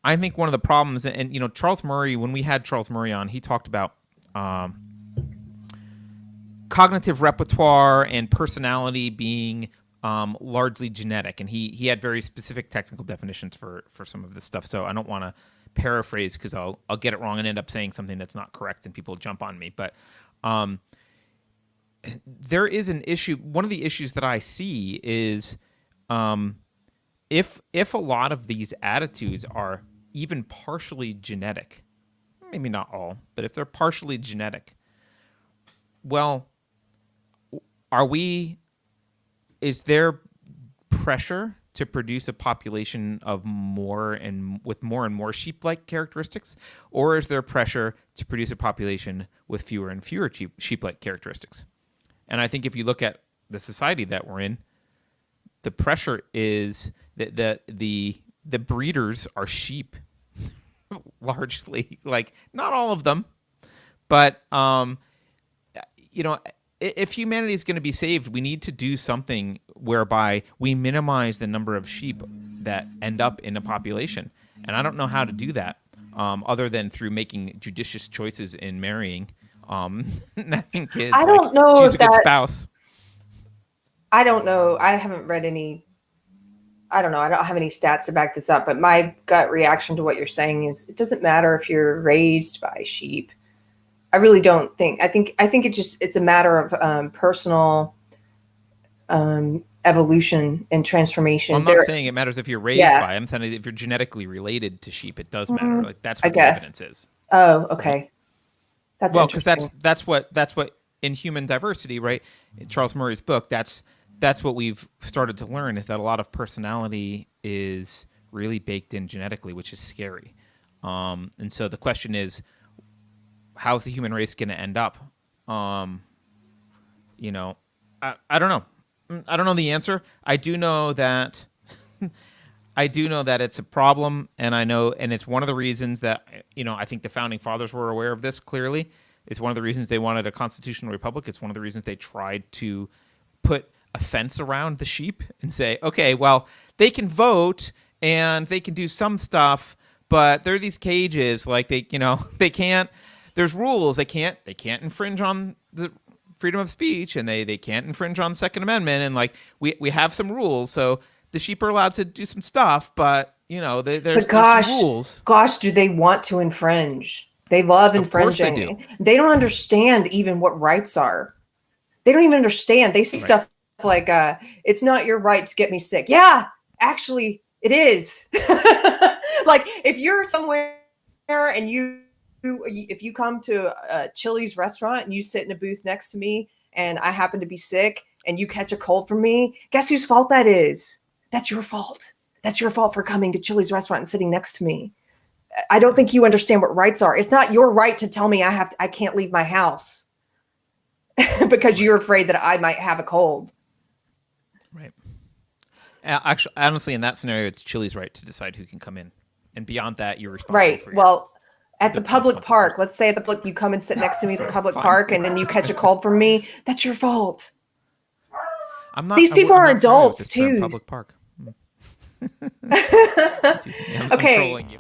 I think one of the problems, and Charles Murray, when we had Charles Murray on, he talked about cognitive repertoire and personality being largely genetic, and he had very specific technical definitions for some of this stuff. So I don't want to paraphrase because I'll get it wrong and end up saying something that's not correct, and people jump on me. But there is an issue. One of the issues that I see is if a lot of these attitudes are even partially genetic, maybe not all, but if they're partially genetic, well, is there pressure to produce a population of more and more sheep-like characteristics, or is there pressure to produce a population with fewer and fewer sheep-like characteristics? And I think if you look at the society that we're in, the pressure is that the breeders are sheep, largely. Like, not all of them, but if humanity is going to be saved, we need to do something whereby we minimize the number of sheep that end up in a population. And I don't know how to do that other than through making judicious choices in marrying, having kids. I don't know. Choose a good spouse. I don't know. I haven't read any. I don't know. I don't have any stats to back this up, but my gut reaction to what you're saying is it doesn't matter if you're raised by sheep. I really don't think. I think it's a matter of personal evolution and transformation. Well, I'm not saying it matters if you're raised by. I'm saying if you're genetically related to sheep, it does matter. Like, that's what the evidence is. Oh, okay. That's well, because that's what in human diversity, right? In Charles Murray's book, that's what we've started to learn, is that a lot of personality is really baked in genetically, which is scary. And so the question is, how's the human race going to end up? I don't know. I don't know the answer. I do know that it's a problem, and it's one of the reasons that I think the founding fathers were aware of this clearly. It's one of the reasons they wanted a constitutional republic. It's one of the reasons they tried to put a fence around the sheep and say, okay, well, they can vote and they can do some stuff, but there are these cages, like they can't. There's rules. They can't infringe on the freedom of speech, and they can't infringe on the Second Amendment, and like we have some rules, so the sheep are allowed to do some stuff, but there's some rules. Gosh, do they want to infringe? They love infringing. Of course they do. They don't understand even what rights are. They don't even understand. They say stuff like, "It's not your right to get me sick." Yeah, actually, it is. Like, if you're somewhere and if you come to a Chili's restaurant and you sit in a booth next to me and I happen to be sick and you catch a cold from me, guess whose fault that is? That's your fault. That's your fault for coming to Chili's restaurant and sitting next to me. I don't think you understand what rights are. It's not your right to tell me I can't leave my house because you're afraid that I might have a cold. Right. Actually, honestly, in that scenario, it's Chili's right to decide who can come in. And beyond that, you're responsible for at the public park, let's say you come and sit next to me at the public park, and then you catch a cold from me. That's your fault. These people are adults too. Public park. Okay.